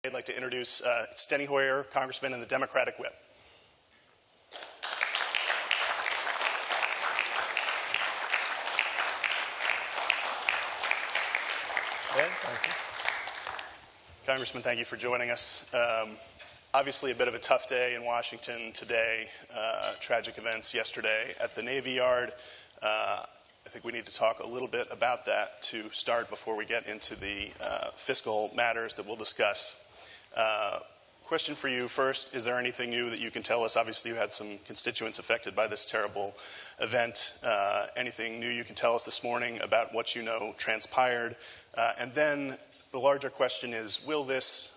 I'd like to introduce Steny Hoyer, Congressman and the Democratic Whip. Thank you. Congressman, thank you for joining us. Obviously a bit of a tough day in Washington today. Tragic events yesterday at the Navy Yard. I think we need to talk a little bit about that to start before we get into the fiscal matters that we'll discuss. Question for you first, is there anything new that you can tell us? Obviously you had some constituents affected by this terrible event. Anything new you can tell us this morning about what you know transpired? And then the larger question is, will this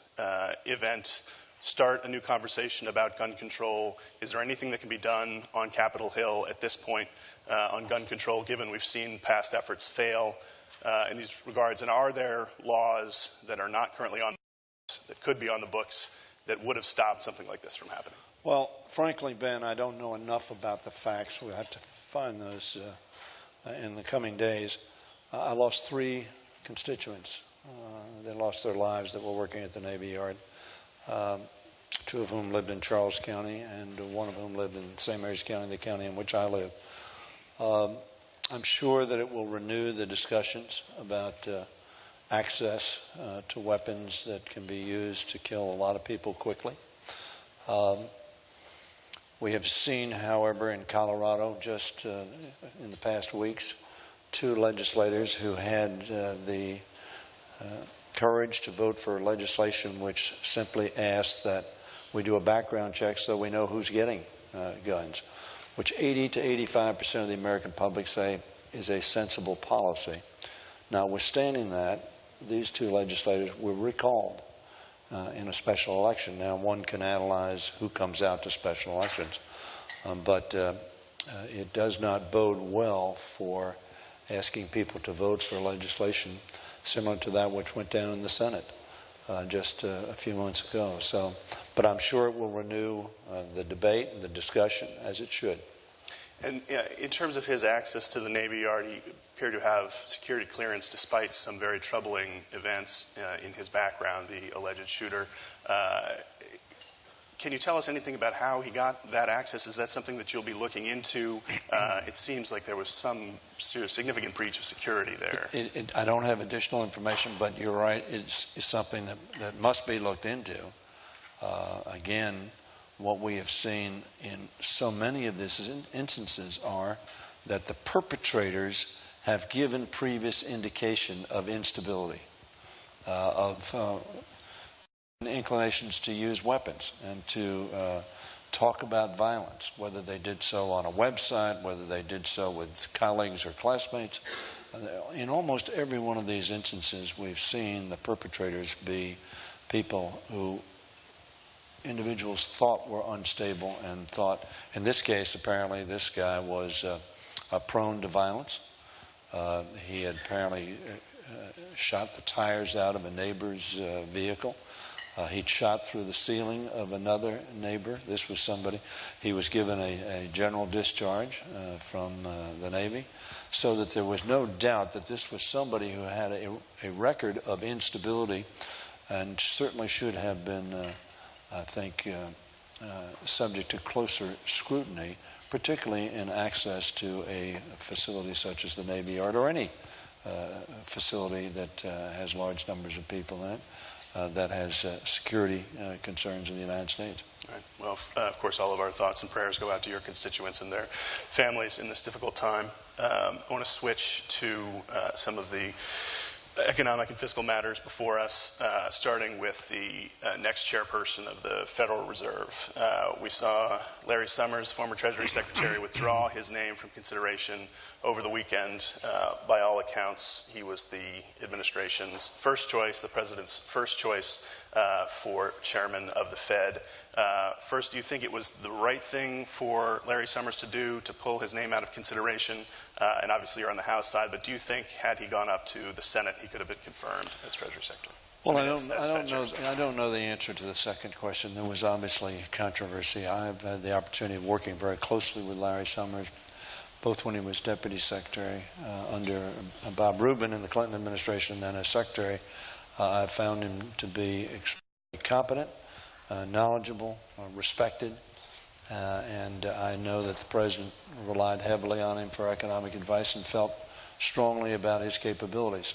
event start a new conversation about gun control? Is there anything that can be done on Capitol Hill at this point on gun control, given we've seen past efforts fail in these regards? And are there laws that are not currently on the books, that could be on the books, that would have stopped something like this from happening? Well, frankly, Ben, I don't know enough about the facts. We'll have to find those in the coming days. I lost 3 constituents. They lost their lives that were working at the Navy Yard. 2 of whom lived in Charles County, and 1 of whom lived in St. Mary's County, the county in which I live. I'm sure that it will renew the discussions about access to weapons that can be used to kill a lot of people quickly. We have seen, however, in Colorado just in the past weeks, 2 legislators who had the courage to vote for legislation which simply asks that we do a background check so we know who's getting guns, which 80 to 85% of the American public say is a sensible policy. Notwithstanding that, these 2 legislators were recalled in a special election. Now, one can analyze who comes out to special elections, but it does not bode well for asking people to vote for legislation similar to that which went down in the Senate just a few months ago. But I'm sure it will renew the debate and the discussion, as it should. And in terms of his access to the Navy Yard, he appeared to have security clearance despite some very troubling events in his background, the alleged shooter. Can you tell us anything about how he got that access? Is that something that you'll be looking into? It seems like there was some significant breach of security there. I don't have additional information, but you're right. It's something that must be looked into. Again, what we have seen in so many of these instances are that the perpetrators have given previous indication of instability, of inclinations to use weapons and to talk about violence, whether they did so on a website, whether they did so with colleagues or classmates. In almost every one of these instances, we've seen the perpetrators be people who individuals thought were unstable and thought, in this case, apparently this guy was prone to violence. He had apparently shot the tires out of a neighbor's vehicle. He'd shot through the ceiling of another neighbor. This was somebody. He was given a general discharge from the Navy, so that there was no doubt that this was somebody who had a record of instability and certainly should have been, I think, subject to closer scrutiny, particularly in access to a facility such as the Navy Yard or any facility that has large numbers of people in it. That has security concerns in the United States. Right. Well, of course, all of our thoughts and prayers go out to your constituents and their families in this difficult time. I want to switch to some of the economic and fiscal matters before us, starting with the next chairperson of the Federal Reserve. We saw Larry Summers, former Treasury Secretary, withdraw his name from consideration over the weekend. By all accounts, he was the administration's first choice, the president's first choice for chairman of the Fed. First, do you think it was the right thing for Larry Summers to do, to pull his name out of consideration? And obviously you're on the House side, but do you think had he gone up to the Senate, he could have been confirmed as Treasury Secretary? Well, I don't know the answer to the second question. There was obviously controversy. I've had the opportunity of working very closely with Larry Summers, both when he was Deputy Secretary under Bob Rubin in the Clinton administration and then as Secretary. I found him to be extremely competent, knowledgeable, respected, and I know that the President relied heavily on him for economic advice and felt strongly about his capabilities.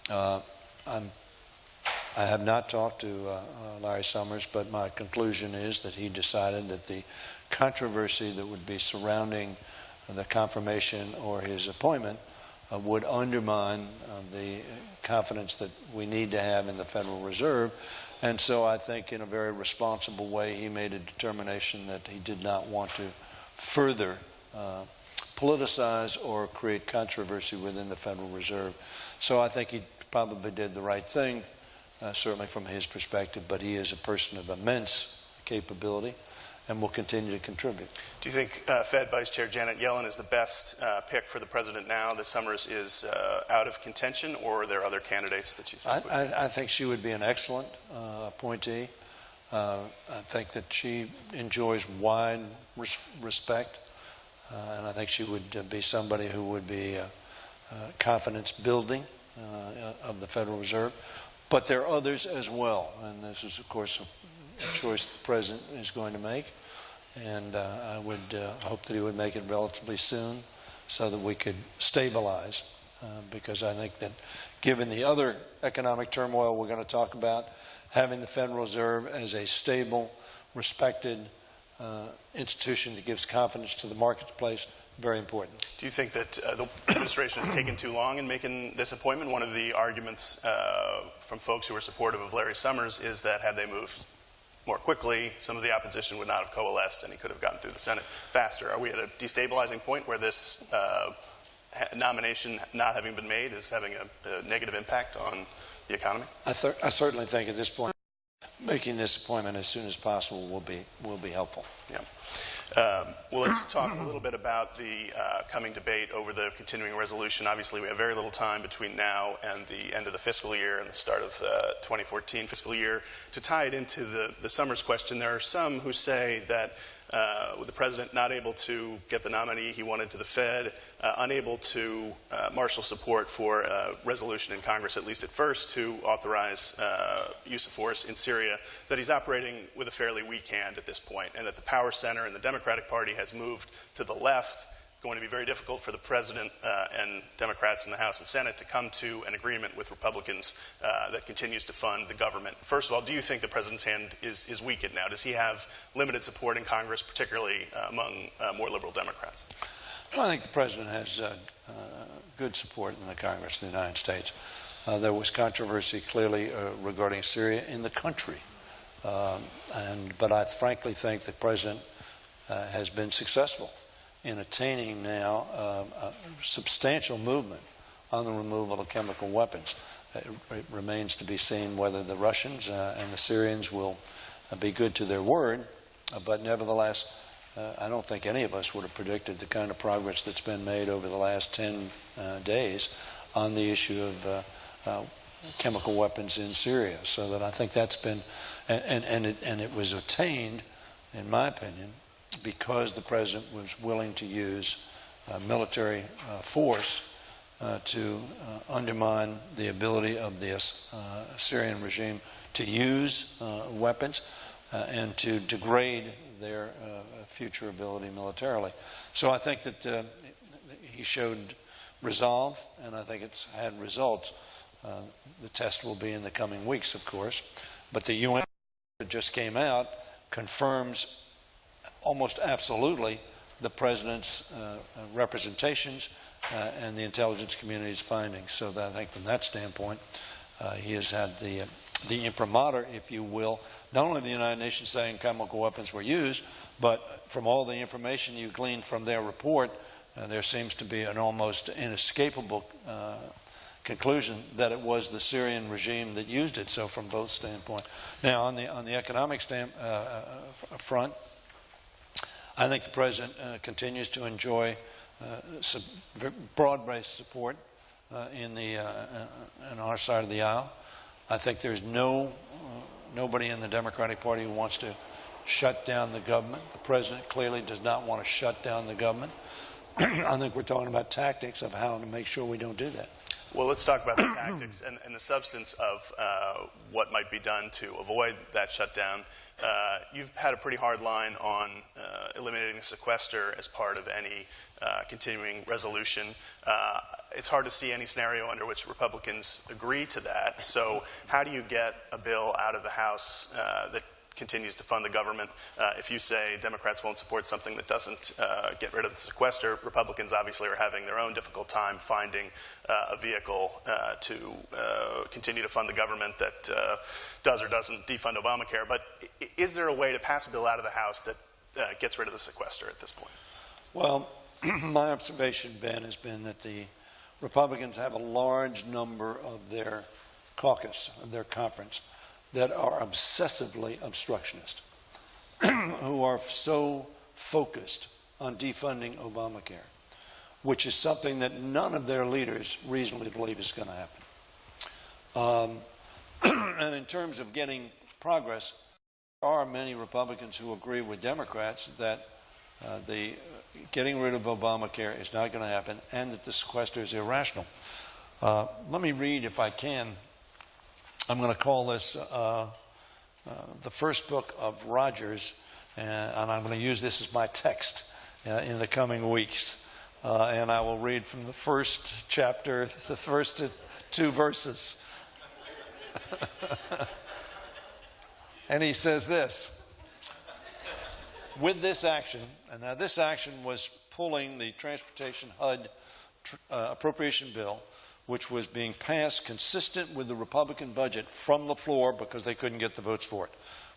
I have not talked to Larry Summers, but my conclusion is that he decided that the controversy that would be surrounding the confirmation or his appointment would undermine the confidence that we need to have in the Federal Reserve. And so I think in a very responsible way he made a determination that he did not want to further politicize or create controversy within the Federal Reserve. So I think he probably did the right thing, certainly from his perspective, but he is a person of immense capability and will continue to contribute. Do you think Fed Vice Chair Janet Yellen is the best pick for the President now that Summers is out of contention, or are there other candidates that you think would be? I think she would be an excellent appointee. I think that she enjoys wide respect, and I think she would be somebody who would be confidence building of the Federal Reserve. But there are others as well, and this is, of course, a choice the President is going to make, and I would hope that he would make it relatively soon so that we could stabilize, because I think that given the other economic turmoil we're going to talk about, having the Federal Reserve as a stable, respected institution that gives confidence to the marketplace, very important. Do you think that the administration has taken too long in making this appointment? One of the arguments from folks who are supportive of Larry Summers is that had they moved more quickly, some of the opposition would not have coalesced and he could have gotten through the Senate faster. Are we at a destabilizing point where this nomination not having been made is having a negative impact on the economy? I certainly think at this point making this appointment as soon as possible will be helpful. Yeah. Well, let's talk a little bit about the coming debate over the continuing resolution. Obviously, we have very little time between now and the end of the fiscal year and the start of the 2014 fiscal year. To tie it into the Summers question, there are some who say that with the President not able to get the nominee he wanted to the Fed, unable to marshal support for a resolution in Congress, at least at first, to authorize use of force in Syria, that he's operating with a fairly weak hand at this point, and that the power center in the Democratic Party has moved to the left. Going to be very difficult for the President and Democrats in the House and Senate to come to an agreement with Republicans that continues to fund the government. First of all, do you think the President's hand is weakened now? Does he have limited support in Congress, particularly among more liberal Democrats? Well, I think the President has good support in the Congress of the United States. There was controversy clearly regarding Syria in the country. But I frankly think the President has been successful in attaining now a substantial movement on the removal of chemical weapons. It remains to be seen whether the Russians and the Syrians will be good to their word, but nevertheless, I don't think any of us would have predicted the kind of progress that's been made over the last 10 days on the issue of chemical weapons in Syria. So that I think that's been, and it was attained, in my opinion, because the President was willing to use military force to undermine the ability of the Syrian regime to use weapons and to degrade their future ability militarily. So I think that he showed resolve, and I think it's had results. The test will be in the coming weeks, of course. But the UN that just came out confirms almost absolutely the President's representations and the intelligence community's findings. So that I think from that standpoint, he has had the imprimatur, if you will, not only of the United Nations saying chemical weapons were used, but from all the information you gleaned from their report, there seems to be an almost inescapable conclusion that it was the Syrian regime that used it. So from both standpoints. Now, on the economic front, I think the President continues to enjoy some broad-based support on our side of the aisle. I think there's nobody in the Democratic Party who wants to shut down the government. The President clearly does not want to shut down the government. I think we're talking about tactics of how to make sure we don't do that. Well, let's talk about the tactics and the substance of what might be done to avoid that shutdown. You've had a pretty hard line on eliminating the sequester as part of any continuing resolution. It's hard to see any scenario under which Republicans agree to that. So how do you get a bill out of the House that continues to fund the government? If you say Democrats won't support something that doesn't get rid of the sequester, Republicans obviously are having their own difficult time finding a vehicle to continue to fund the government that does or doesn't defund Obamacare. But is there a way to pass a bill out of the House that gets rid of the sequester at this point? Well, my observation, Ben, has been that the Republicans have a large number of their caucus, of their conference, that are obsessively obstructionist, who are so focused on defunding Obamacare, which is something that none of their leaders reasonably believe is going to happen. And in terms of getting progress, there are many Republicans who agree with Democrats that the getting rid of Obamacare is not going to happen and that the sequester is irrational. Let me read, if I can. I'm going to call this the first book of Rogers, and I'm going to use this as my text in the coming weeks. And I will read from the first chapter, the first two verses. And he says this: with this action, and now this action was pulling the Transportation HUD appropriation bill, which was being passed consistent with the Republican budget from the floor because they couldn't get the votes for it.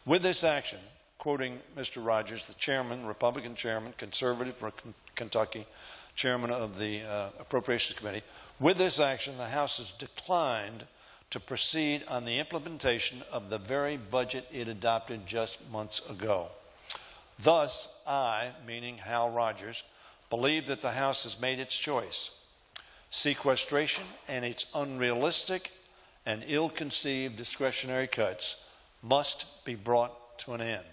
With this action, quoting Mr. Rogers, the chairman, Republican chairman, conservative for Kentucky, chairman of the Appropriations Committee, with this action, the House has declined to proceed on the implementation of the very budget it adopted just months ago. Thus, I, meaning Hal Rogers, believe that the House has made its choice. Sequestration and its unrealistic and ill-conceived discretionary cuts must be brought to an end.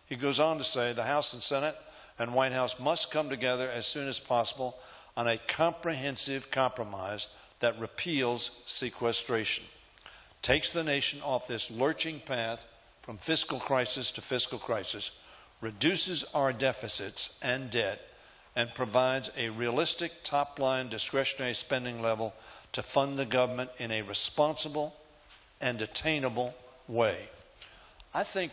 He goes on to say the House and Senate and White House must come together as soon as possible on a comprehensive compromise that repeals sequestration, takes the nation off this lurching path from fiscal crisis to fiscal crisis, reduces our deficits and debt, and provides a realistic top-line discretionary spending level to fund the government in a responsible and attainable way. I think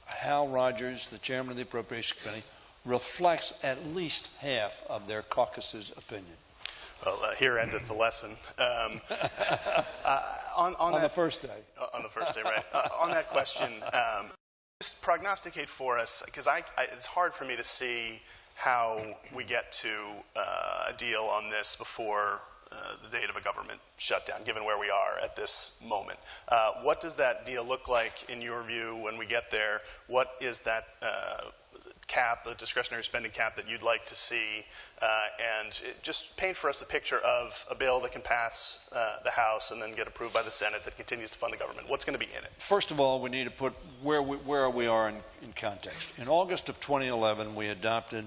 Hal Rogers, the chairman of the Appropriations Committee, reflects at least half of their caucus's opinion. Well, here endeth the lesson. On the first day. On the first day, right. On that question, just prognosticate for us, because it's hard for me to see how we get to a deal on this before the date of a government shutdown, given where we are at this moment. What does that deal look like in your view when we get there? What is that cap, the discretionary spending cap that you'd like to see? And just paint for us a picture of a bill that can pass the House and then get approved by the Senate that continues to fund the government. What's going to be in it? First of all, we need to put where we are in context. In August of 2011, we adopted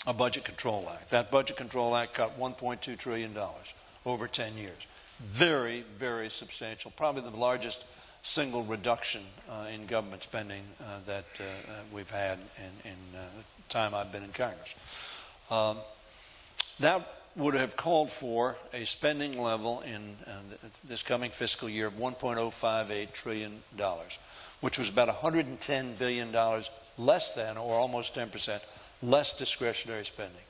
a Budget Control Act. That Budget Control Act cut $1.2 trillion over 10 years. Very, very substantial. Probably the largest single reduction in government spending that we've had in the time I've been in Congress. That would have called for a spending level in this coming fiscal year of $1.058 trillion, which was about $110 billion less than, or almost 10%, less discretionary spending.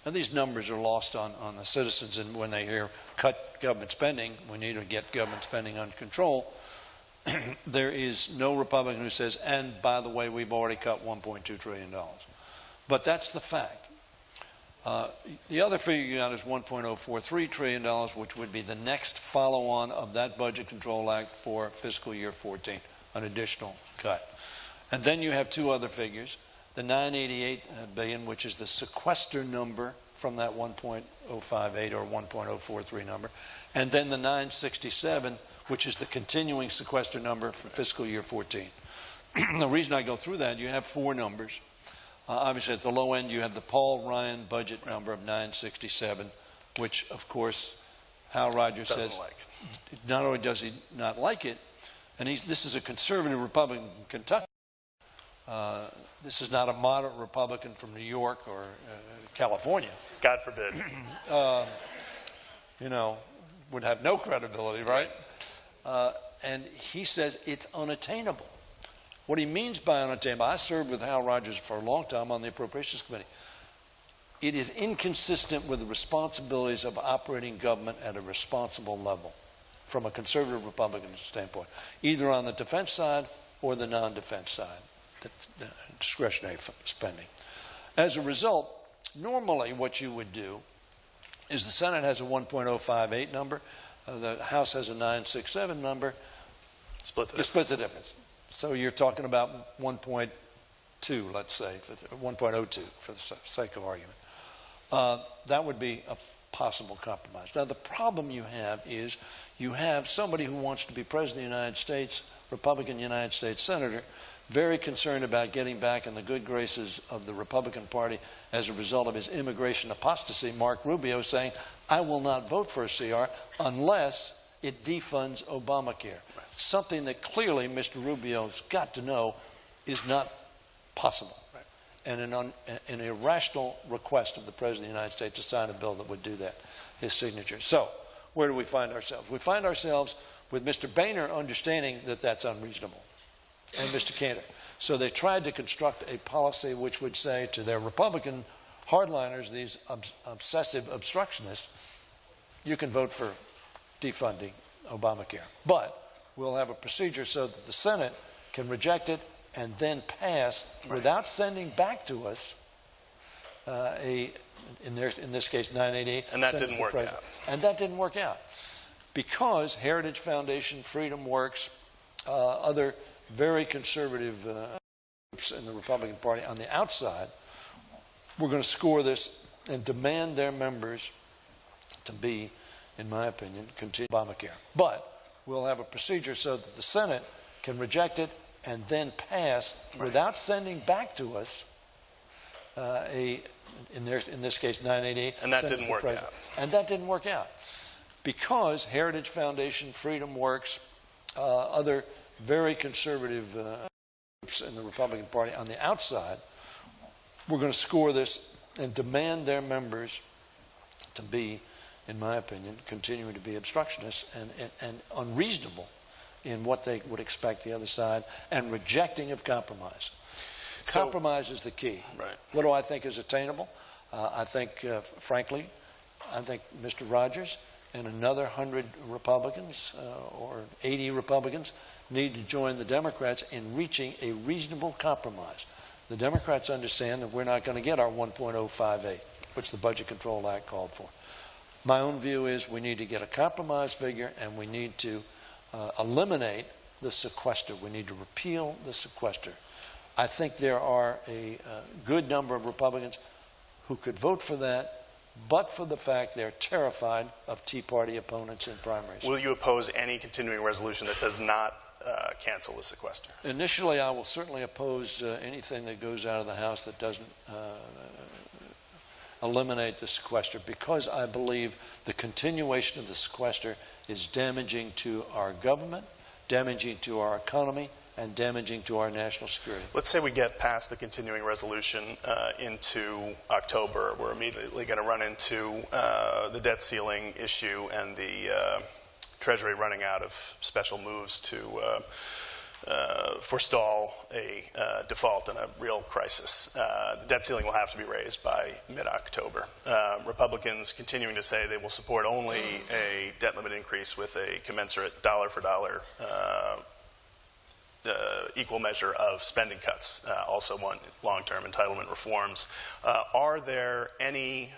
Now, these numbers are lost on the citizens, and when they hear cut government spending, we need to get government spending under control. There is no Republican who says, and by the way, we've already cut $1.2 trillion. But that's the fact. The other figure you got is $1.043 trillion, which would be the next follow-on of that Budget Control Act for fiscal year 14, an additional cut. And then you have two other figures. The $988 billion, which is the sequester number from that 1.058 or 1.043 number, and then the 967, which is the continuing sequester number for fiscal year 14. The reason I go through that, you have four numbers. Obviously, at the low end, you have the Paul Ryan budget number of 967, which, of course, Hal Rogers doesn't says like. not only does he not like it, and this is a conservative Republican from Kentucky. This is not a moderate Republican from New York or California. God forbid. Would have no credibility, right? And he says it's unattainable. What he means by unattainable, I served with Hal Rogers for a long time on the Appropriations Committee. It is inconsistent with the responsibilities of operating government at a responsible level from a conservative Republican standpoint, either on the defense side or the non-defense side, the discretionary spending. As a result, normally what you would do is the Senate has a 1.058 number, the House has a 967 number. Split the difference. So you're talking about 1.2, let's say, 1.02 for the sake of argument. That would be a possible compromise. Now, the problem you have is you have somebody who wants to be President of the United States, Republican United States Senator, very concerned about getting back in the good graces of the Republican Party as a result of his immigration apostasy. Mark Rubio saying, I will not vote for a CR unless it defunds Obamacare. Right. Something that clearly Mr. Rubio's got to know is not possible. Right. And an irrational request of the President of the United States to sign a bill that would do that, his signature. So, where do we find ourselves? We find ourselves with Mr. Boehner understanding that that's unreasonable, and Mr. Cantor. So they tried to construct a policy which would say to their Republican hardliners, these obsessive obstructionists, you can vote for defunding Obamacare. But we'll have a procedure so that the Senate can reject it and then pass, without sending back to us in this case, 988. And that didn't work out. And that didn't work out because Heritage Foundation, Freedom Works, other very conservative groups in the Republican Party on the outside were going to score this and demand their members to be, in my opinion, continue Obamacare. But we'll have a procedure so that the Senate can reject it and then pass, without sending back to us in this case, 988. And that didn't work out. And that didn't work out because Heritage Foundation, Freedom Works, other very conservative groups in the Republican Party on the outside were going to score this and demand their members to be, in my opinion, continuing to be obstructionists and unreasonable in what they would expect the other side and rejecting of compromise. Compromise is the key. Right. What do I think is attainable? I think, frankly, Mr. Rogers and another 100 Republicans or 80 Republicans need to join the Democrats in reaching a reasonable compromise. The Democrats understand that we're not going to get our 1.058, which the Budget Control Act called for. My own view is we need to get a compromise figure and we need to eliminate the sequester. We need to repeal the sequester. I think there are a good number of Republicans who could vote for that, but for the fact they're terrified of Tea Party opponents in primaries. Will you oppose any continuing resolution that does not cancel the sequester? Initially, I will certainly oppose anything that goes out of the House that doesn't eliminate the sequester, because I believe the continuation of the sequester is damaging to our government, damaging to our economy, and damaging to our national security. Let's say we get past the continuing resolution into October. We're immediately going to run into the debt ceiling issue and the Treasury running out of special moves to forestall a default and a real crisis. The debt ceiling will have to be raised by mid-October. Republicans continuing to say they will support only a debt limit increase with a commensurate dollar-for-dollar equal measure of spending cuts, also want long-term entitlement reforms. Are there any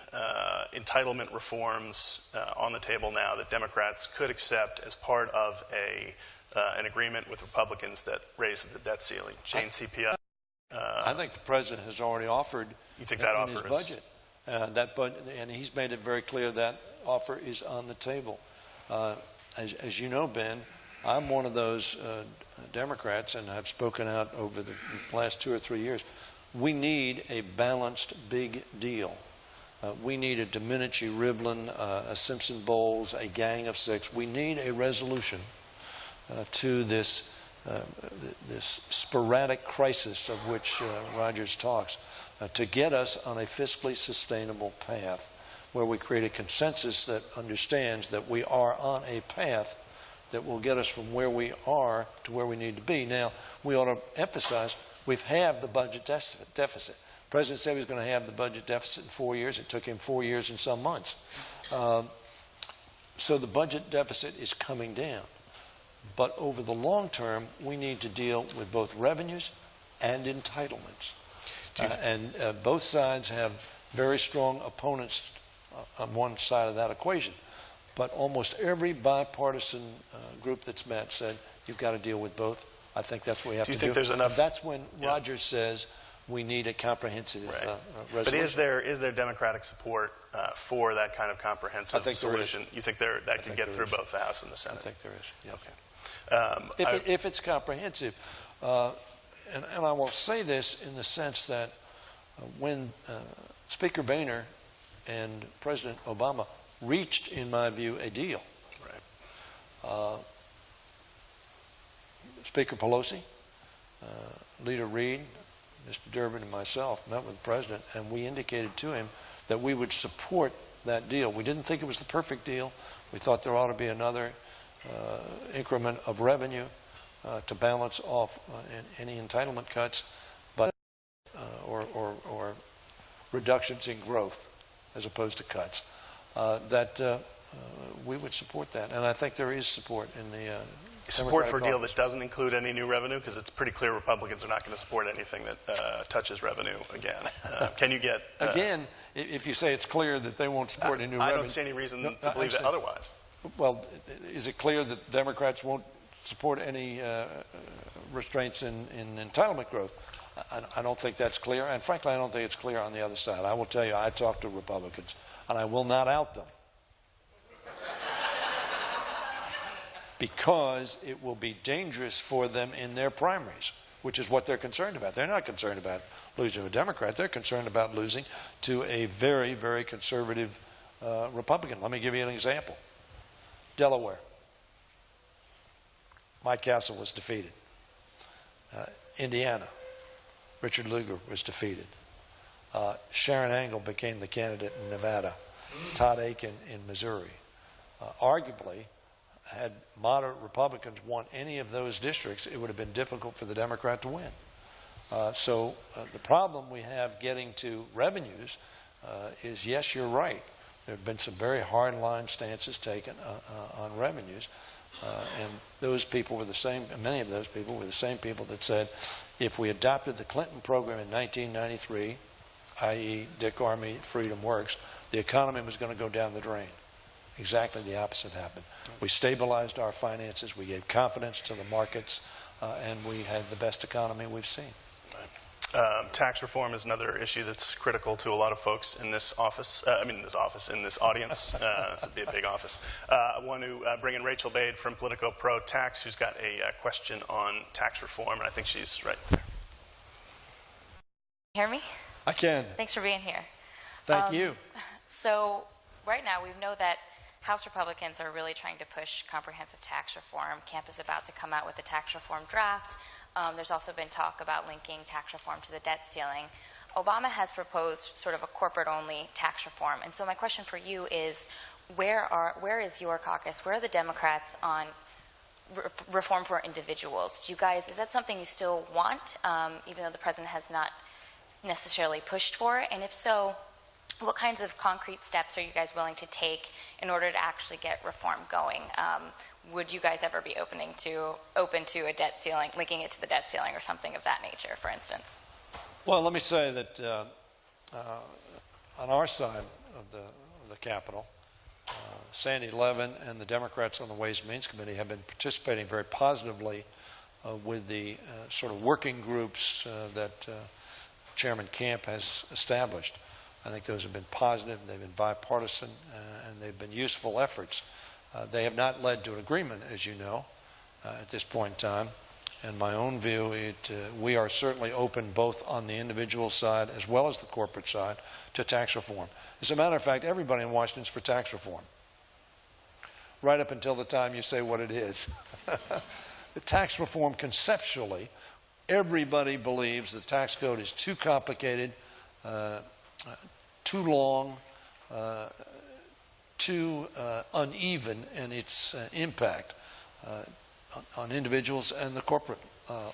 entitlement reforms on the table now that Democrats could accept as part of an agreement with Republicans that raises the debt ceiling? Change CPI? I think the President has already offered you think that in offer his budget. And he's made it very clear that offer is on the table. As you know, Ben, I'm one of those Democrats, and I've spoken out over the last 2 or 3 years. We need a balanced big deal. We need a Domenici Rivlin, a Simpson Bowles, a gang of six. We need a resolution to this sporadic crisis of which Rogers talks, to get us on a fiscally sustainable path where we create a consensus that understands that we are on a path that will get us from where we are to where we need to be. Now, we ought to emphasize we've halved the budget deficit. The President said he was going to have the budget deficit in 4 years. It took him 4 years and some months. So the budget deficit is coming down. But over the long term, we need to deal with both revenues and entitlements. Both sides have very strong opponents on one side of that equation. But almost every bipartisan group that's met said, you've got to deal with both. I think that's what we have to do. Do you think there's enough? That's when Rogers says we need a comprehensive resolution. But is there Democratic support for that kind of comprehensive solution? You think that could get through both the House and the Senate? I think there is. Yeah. Okay. If it's comprehensive, and I will say this in the sense that when Speaker Boehner and President Obama reached, in my view, a deal, Speaker Pelosi, Leader Reid, Mr. Durbin, and myself met with the President, and we indicated to him that we would support that deal. We didn't think it was the perfect deal. We thought there ought to be another increment of revenue to balance off any entitlement cuts, but or reductions in growth as opposed to cuts. We would support that, and I think there is support in the support for a deal that doesn't include any new revenue, because it's pretty clear Republicans are not going to support anything that touches revenue again. Can you get again? If you say it's clear that they won't support any new revenue, I don't see any reason to believe that otherwise. Well, is it clear that Democrats won't support any restraints in entitlement growth? I don't think that's clear, and frankly, I don't think it's clear on the other side. I will tell you, I talk to Republicans, and I will not out them. Because it will be dangerous for them in their primaries, which is what they're concerned about. They're not concerned about losing to a Democrat. They're concerned about losing to a very, very conservative Republican. Let me give you an example. Delaware. Mike Castle was defeated. Indiana. Richard Lugar was defeated. Sharon Angle became the candidate in Nevada. Todd Akin in Missouri. Arguably, had moderate Republicans won any of those districts, it would have been difficult for the Democrat to win. So the problem we have getting to revenues is, yes, you're right. There have been some very hard-line stances taken on revenues, and those people were the same. Many of those people were the same people that said, if we adopted the Clinton program in 1993, i.e., Dick Armey, Freedom Works, the economy was going to go down the drain. Exactly the opposite happened. We stabilized our finances, we gave confidence to the markets, and we had the best economy we've seen. Tax reform is another issue that's critical to a lot of folks in this office. In this audience. This would be a big office. I want to bring in Rachel Bade from Politico Pro Tax, who's got a question on tax reform, and I think she's right there. Hear me? I can. Thanks for being here. Thank you. So right now we know that House Republicans are really trying to push comprehensive tax reform. Camp is about to come out with a tax reform draft. There's also been talk about linking tax reform to the debt ceiling. Obama has proposed sort of a corporate-only tax reform. And so my question for you is, where is your caucus? Where are the Democrats on reform for individuals? Is that something you still want, even though the president has not necessarily pushed for it? And if so, what kinds of concrete steps are you guys willing to take in order to actually get reform going? Would you guys ever be open to a debt ceiling, linking it to the debt ceiling or something of that nature, for instance? Well, let me say that on our side of the Capitol, Sandy Levin and the Democrats on the Ways and Means Committee have been participating very positively with the sort of working groups that Chairman Camp has established. I think those have been positive, they've been bipartisan, and they've been useful efforts. They have not led to an agreement, as you know, at this point in time. in my own view, we are certainly open both on the individual side as well as the corporate side to tax reform. As a matter of fact, everybody in Washington is for tax reform, right up until the time you say what it is. The tax reform, conceptually, everybody believes the tax code is too complicated, too long, too uneven in its impact on individuals and the corporate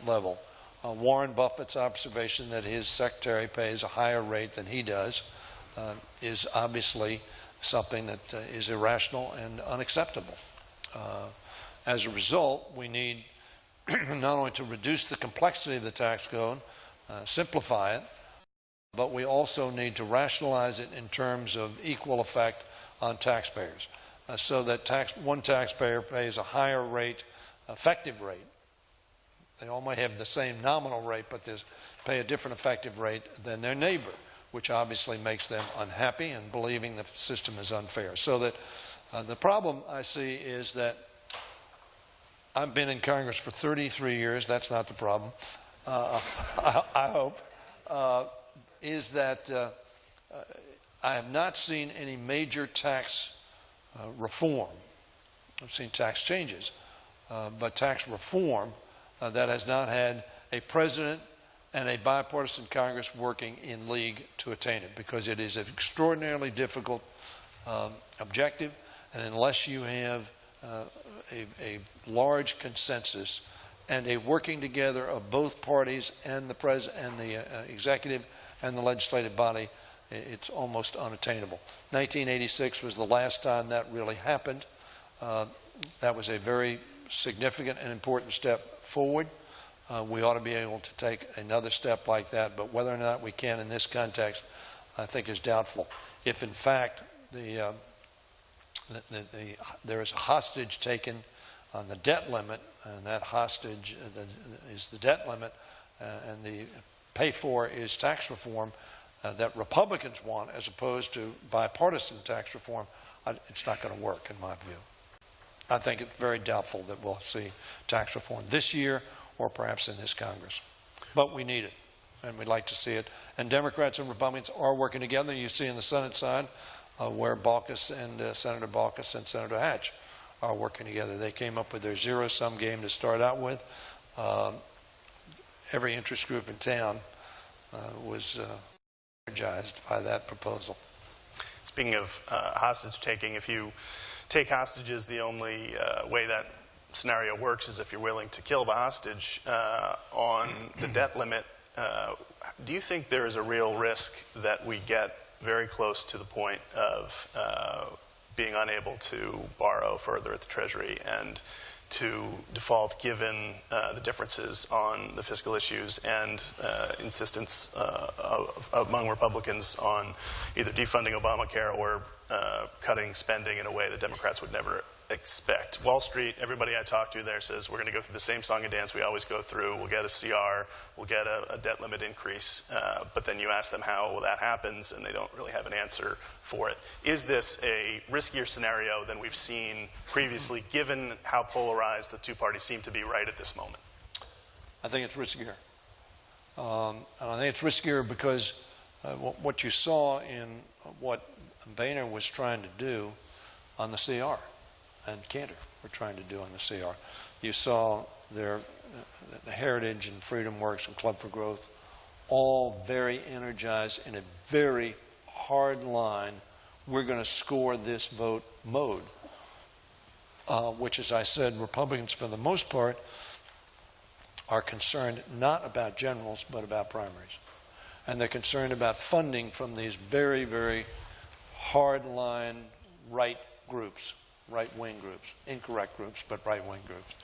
level. Warren Buffett's observation that his secretary pays a higher rate than he does is obviously something that is irrational and unacceptable. As a result, we need not only to reduce the complexity of the tax code, simplify it, but we also need to rationalize it in terms of equal effect on taxpayers, so that one taxpayer pays a higher rate, effective rate. They all might have the same nominal rate, but they pay a different effective rate than their neighbor, which obviously makes them unhappy and believing the system is unfair. So that the problem I see is that I've been in Congress for 33 years. That's not the problem, I hope, is that I have not seen any major tax reform. I've seen tax changes, but tax reform that has not had a president and a bipartisan Congress working in league to attain it, because it is an extraordinarily difficult objective, and unless you have a large consensus and a working together of both parties and the executive and the legislative body, it's almost unattainable. 1986 was the last time that really happened. That was a very significant and important step forward. We ought to be able to take another step like that, but whether or not we can in this context, I think is doubtful. If in fact there is a hostage taken on the debt limit, and that hostage is the debt limit, and the pay for is tax reform that Republicans want as opposed to bipartisan tax reform, it's not going to work in my view. I think it's very doubtful that we'll see tax reform this year or perhaps in this Congress. But we need it, and we'd like to see it. And Democrats and Republicans are working together. You see in the Senate side where Baucus and Senator Baucus and Senator Hatch are working together. They came up with their zero-sum game to start out with. Every interest group in town was energized by that proposal. Speaking of hostage-taking, if you take hostages, the only way that scenario works is if you're willing to kill the hostage. On the debt limit, do you think there is a real risk that we get very close to the point of being unable to borrow further at the Treasury and to default, given the differences on the fiscal issues and insistence among Republicans on either defunding Obamacare or cutting spending in a way that Democrats would never expect? Wall Street, everybody I talk to there says we're going to go through the same song and dance we always go through. We'll get a CR, we'll get a debt limit increase, but then you ask them how that happens and they don't really have an answer for it. Is this a riskier scenario than we've seen previously, given how polarized the two parties seem to be right at this moment? I think it's riskier. And I think it's riskier because what you saw in what Boehner was trying to do on the CR and Cantor were trying to do on the CR. You saw the Heritage and Freedom Works and Club for Growth all very energized in a very hard line, we're going to score this vote mode, which, as I said, Republicans for the most part are concerned not about generals but about primaries. And they're concerned about funding from these very, very hard-line right groups, right-wing groups, incorrect groups, but right-wing groups.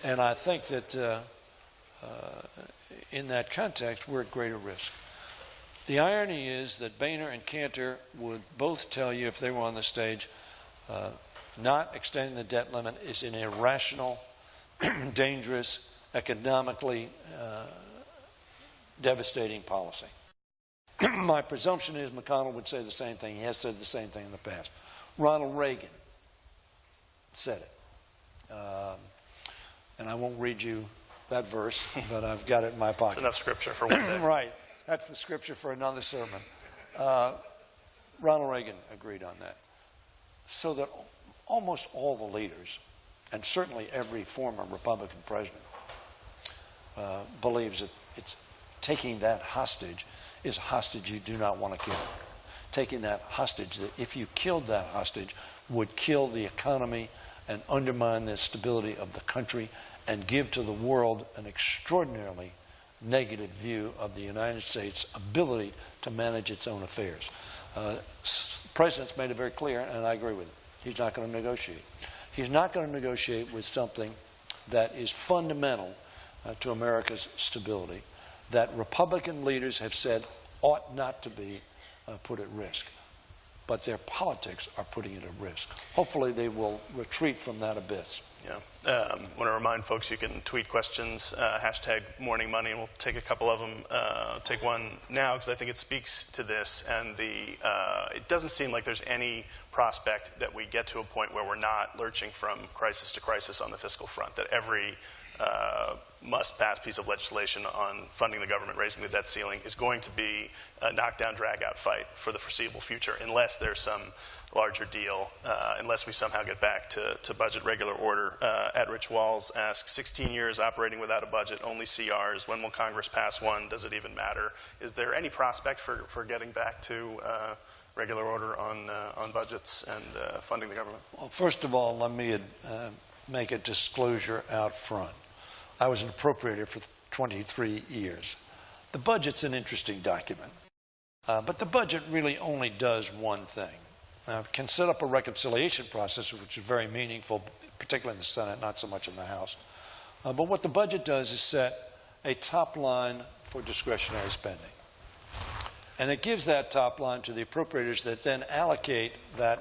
And I think that in that context, we're at greater risk. The irony is that Boehner and Cantor would both tell you, if they were on the stage, not extending the debt limit is an irrational, dangerous, economically devastating policy. My presumption is McConnell would say the same thing. He has said the same thing in the past. Ronald Reagan said it. And I won't read you that verse, but I've got it in my pocket. It's enough scripture for one day. Right. That's the scripture for another sermon. Ronald Reagan agreed on that. So that almost all the leaders, and certainly every former Republican president, believes that it's taking that hostage is a hostage you do not want to kill. Taking that hostage, that if you killed that hostage, would kill the economy and undermine the stability of the country and give to the world an extraordinarily negative view of the United States' ability to manage its own affairs. The President's made it very clear, and I agree with him. He's not going to negotiate. He's not going to negotiate with something that is fundamental to America's stability, that Republican leaders have said ought not to be put at risk. But their politics are putting it at risk. Hopefully they will retreat from that abyss. Yeah. I want to remind folks you can tweet questions, hashtag Morning Money, and we'll take a couple of them. Take one now because I think it speaks to this. And it doesn't seem like there's any prospect that we get to a point where we're not lurching from crisis to crisis on the fiscal front, that every must-pass piece of legislation on funding the government, raising the debt ceiling, is going to be a knockdown, drag-out fight for the foreseeable future, unless there's some larger deal, unless we somehow get back to budget regular order. At Rich Walls asks, 16 years operating without a budget, only CRs. When will Congress pass one? Does it even matter? Is there any prospect for getting back to regular order on budgets and funding the government? Well, first of all, let me make a disclosure out front. I was an appropriator for 23 years. The budget's an interesting document, but the budget really only does one thing. It can set up a reconciliation process, which is very meaningful, particularly in the Senate, not so much in the House. But what the budget does is set a top line for discretionary spending. And it gives that top line to the appropriators that then allocate that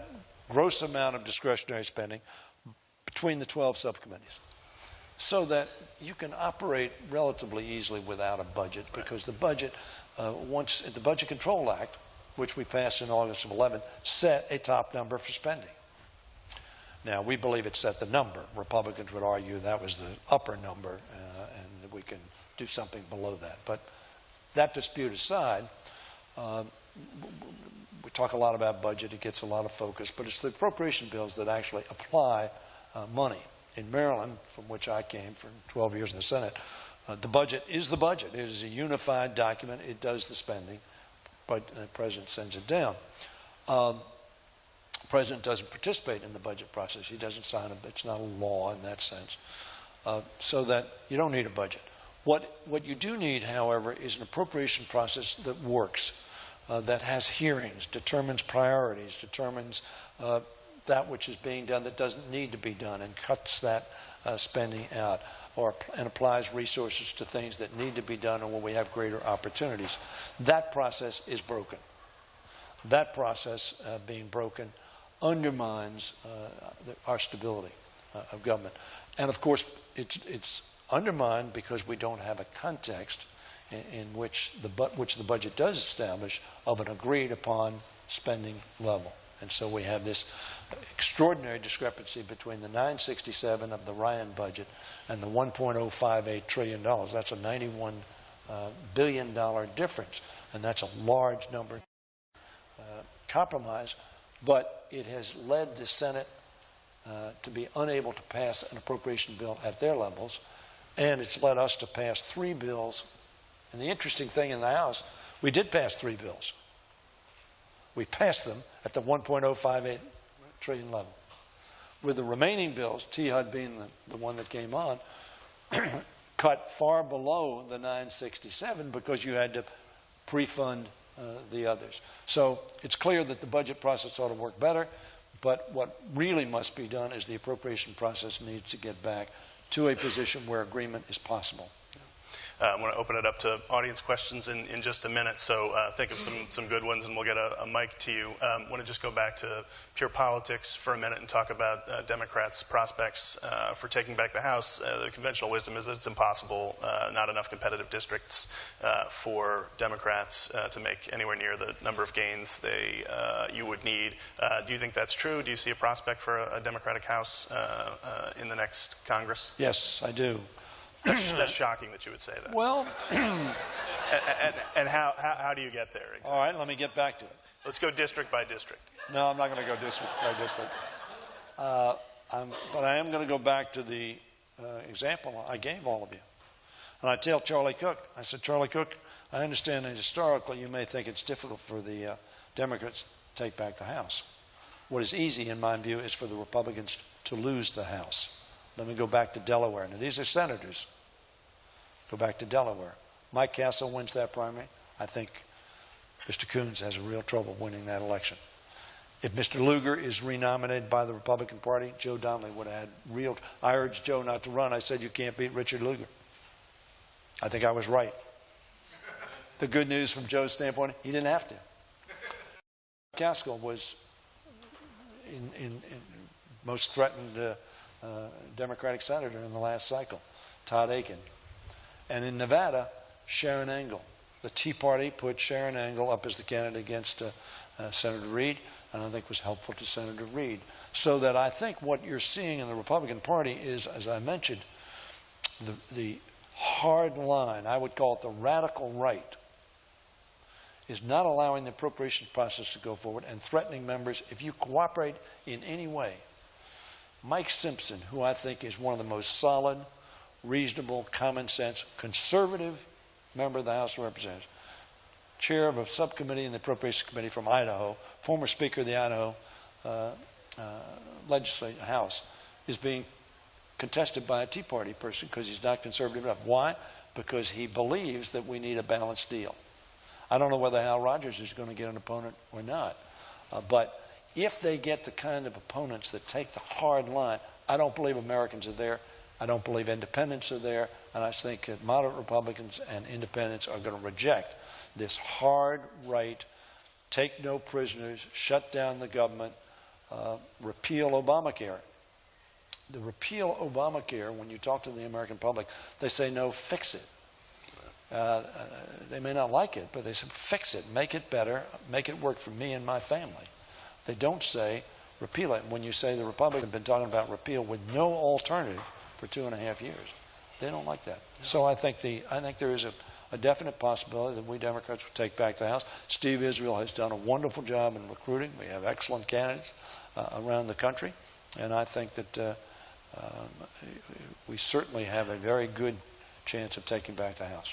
gross amount of discretionary spending between the 12 subcommittees, so that you can operate relatively easily without a budget, because the budget, once the Budget Control Act, which we passed in August of 11, set a top number for spending. Now, we believe it set the number. Republicans would argue that was the upper number, and that we can do something below that. But that dispute aside, we talk a lot about budget. It gets a lot of focus, but it's the appropriation bills that actually apply money. In Maryland, from which I came for 12 years in the Senate, the budget is the budget. It is a unified document. It does the spending, but the President sends it down. The President doesn't participate in the budget process. He doesn't sign it. It's not a law in that sense. So that you don't need a budget. What you do need, however, is an appropriation process that works, that has hearings, determines priorities, determines that which is being done that doesn't need to be done, and cuts that spending out, and applies resources to things that need to be done and where we have greater opportunities. That process is broken. That process being broken undermines our stability of government. And of course, it's undermined because we don't have a context in which the budget does establish of an agreed upon spending level. And so we have this extraordinary discrepancy between the 967 of the Ryan budget and the $1.058 trillion. That's a $91 billion difference, and that's a large number. Compromise, but it has led the Senate to be unable to pass an appropriation bill at their levels, and it's led us to pass 3 bills. And the interesting thing in the House, we did pass 3 bills. We passed them at the 1.058 trillion level. With the remaining bills, THUD being the one that came on, cut far below the 967 because you had to pre-fund the others. So it's clear that the budget process ought to work better, but what really must be done is the appropriation process needs to get back to a position where agreement is possible. I'm going to open it up to audience questions in just a minute, so think of some good ones and we'll get a mic to you. I want to just go back to pure politics for a minute and talk about Democrats' prospects for taking back the House. The conventional wisdom is that it's impossible, not enough competitive districts for Democrats to make anywhere near the number of gains you would need. Do you think that's true? Do you see a prospect for a Democratic House in the next Congress? Yes, I do. That's shocking that you would say that. Well, and how do you get there? Exactly? All right, let me get back to it. Let's go district by district. No, I'm not going to go district by district. But I am going to go back to the example I gave all of you. And I tell Charlie Cook, I said, Charlie Cook, I understand that historically you may think it's difficult for the Democrats to take back the House. What is easy, in my view, is for the Republicans to lose the House. Let me go back to Delaware. Now, these are senators. Go back to Delaware. Mike Castle wins that primary. I think Mr. Coons has real trouble winning that election. If Mr. Lugar is renominated by the Republican Party, Joe Donnelly would have had real... I urged Joe not to run. I said, you can't beat Richard Lugar. I think I was right. The good news from Joe's standpoint, he didn't have to. Castle was in most threatened Democratic senator in the last cycle, Todd Akin. And in Nevada, Sharon Engel. The Tea Party put Sharon Engel up as the candidate against Senator Reid, and I think was helpful to Senator Reid. So that I think what you're seeing in the Republican Party is, as I mentioned, the hard line, I would call it the radical right, is not allowing the appropriations process to go forward and threatening members. If you cooperate in any way, Mike Simpson, who I think is one of the most solid, reasonable, common sense, conservative member of the House of Representatives, chair of a subcommittee in the Appropriations Committee from Idaho, former Speaker of the Idaho Legislative House, is being contested by a Tea Party person because he's not conservative enough. Why? Because he believes that we need a balanced deal. I don't know whether Hal Rogers is going to get an opponent or not. But if they get the kind of opponents that take the hard line, I don't believe Americans are there. I don't believe independents are there. And I think that moderate Republicans and independents are going to reject this hard right, take no prisoners, shut down the government, repeal Obamacare. The repeal Obamacare, when you talk to the American public, they say, no, fix it. They may not like it, but they say, fix it, make it better, make it work for me and my family. They don't say, repeal it. When you say the Republicans have been talking about repeal with no alternative for 2.5 years, they don't like that. So I think there is a definite possibility that we Democrats will take back the House. Steve Israel has done a wonderful job in recruiting. We have excellent candidates around the country. And I think that we certainly have a very good chance of taking back the House.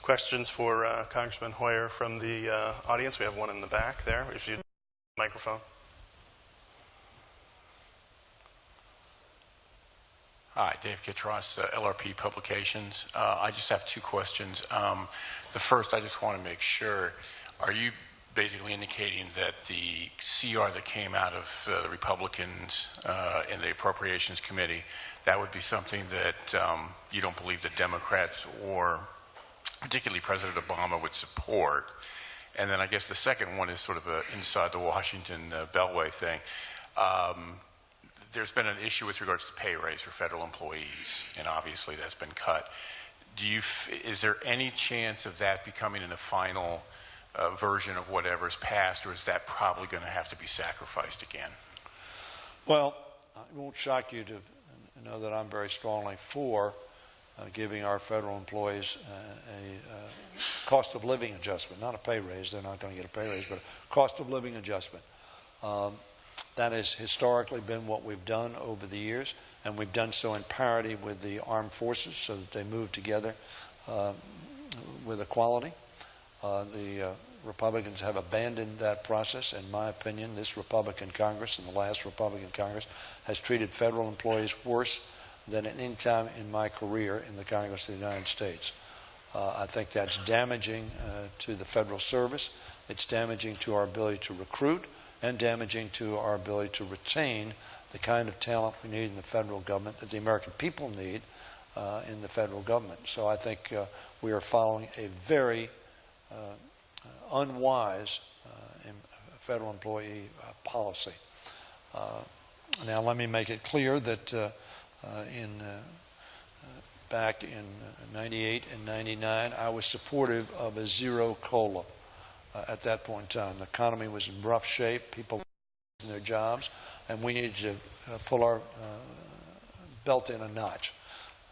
Questions for Congressman Hoyer from the audience? We have one in the back there. If you microphone. Hi, Dave Kitros, LRP Publications. I just have two questions. The first, I just want to make sure, are you basically indicating that the CR that came out of the Republicans in the Appropriations Committee, that would be something that you don't believe the Democrats or particularly President Obama would support? And then I guess the second one is sort of an inside the Washington Beltway thing. There's been an issue with regards to pay raise for federal employees, and obviously that's been cut. Is there any chance of that becoming in a final version of whatever's passed, or is that probably going to have to be sacrificed again? Well, it won't shock you to know that I'm very strongly for giving our federal employees a cost of living adjustment, not a pay raise. They're not going to get a pay raise, but a cost of living adjustment. That has historically been what we've done over the years, and we've done so in parity with the armed forces so that they move together with equality. The Republicans have abandoned that process. In my opinion, this Republican Congress and the last Republican Congress has treated federal employees worse than at any time in my career in the Congress of the United States. I think that's damaging to the federal service. It's damaging to our ability to recruit and damaging to our ability to retain the kind of talent we need in the federal government that the American people need in the federal government. So I think we are following a very unwise federal employee policy. Now, let me make it clear that back in 98 and 99, I was supportive of a zero COLA at that point in time. The economy was in rough shape, people were losing their jobs, and we needed to pull our belt in a notch.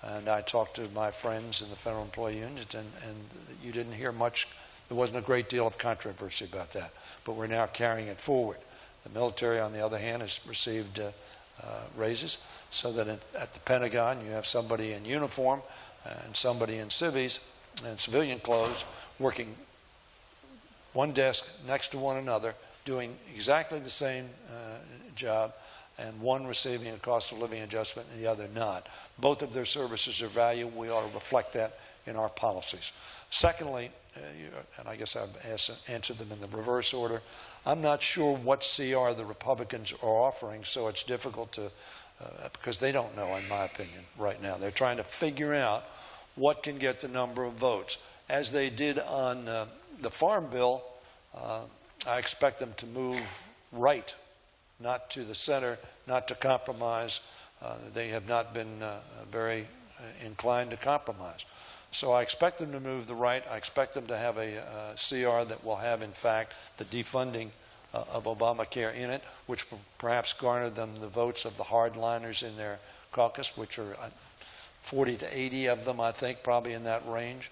And I talked to my friends in the federal employee unions, and you didn't hear much. There wasn't a great deal of controversy about that, but we're now carrying it forward. The military, on the other hand, has received raises, so that at the Pentagon you have somebody in uniform and somebody in civvies and civilian clothes working one desk next to one another, doing exactly the same job, and one receiving a cost of living adjustment and the other not. Both of their services are valued. We ought to reflect that in our policies. Secondly, and I guess I've answered them in the reverse order, I'm not sure what CR the Republicans are offering, so it's difficult to, because they don't know, in my opinion, right now. They're trying to figure out what can get the number of votes. As they did on the Farm Bill, I expect them to move right, not to the center, not to compromise. They have not been very inclined to compromise. So I expect them to move the right. I expect them to have a CR that will have, in fact, the defunding of Obamacare in it, which perhaps garnered them the votes of the hardliners in their caucus, which are 40 to 80 of them, I think, probably in that range.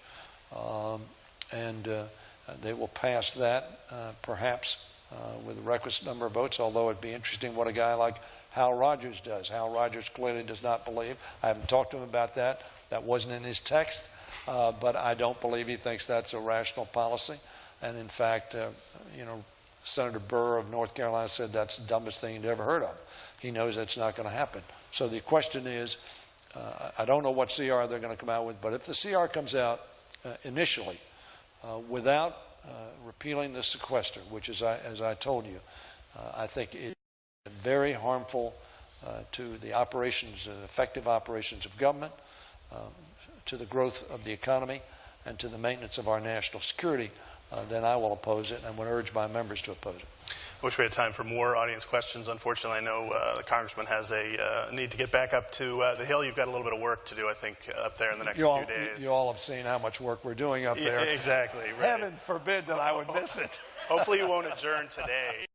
They will pass that, perhaps, with the requisite number of votes, although it'd be interesting what a guy like Hal Rogers does. Hal Rogers clearly does not believe. I haven't talked to him about that. That wasn't in his text. But I don't believe he thinks that's a rational policy. And in fact, Senator Burr of North Carolina said that's the dumbest thing he'd ever heard of. He knows that's not going to happen. So the question is, I don't know what CR they're going to come out with, but if the CR comes out initially without repealing the sequester, which is, as I told you, I think is very harmful to the operations, effective operations of government, to the growth of the economy, and to the maintenance of our national security, then I will oppose it and would urge my members to oppose it. I wish we had time for more audience questions. Unfortunately, I know the Congressman has a need to get back up to the Hill. You've got a little bit of work to do, I think, up there in the next few days. You all have seen how much work we're doing up there. Exactly. Right. Heaven forbid that I would miss it. Hopefully you won't adjourn today.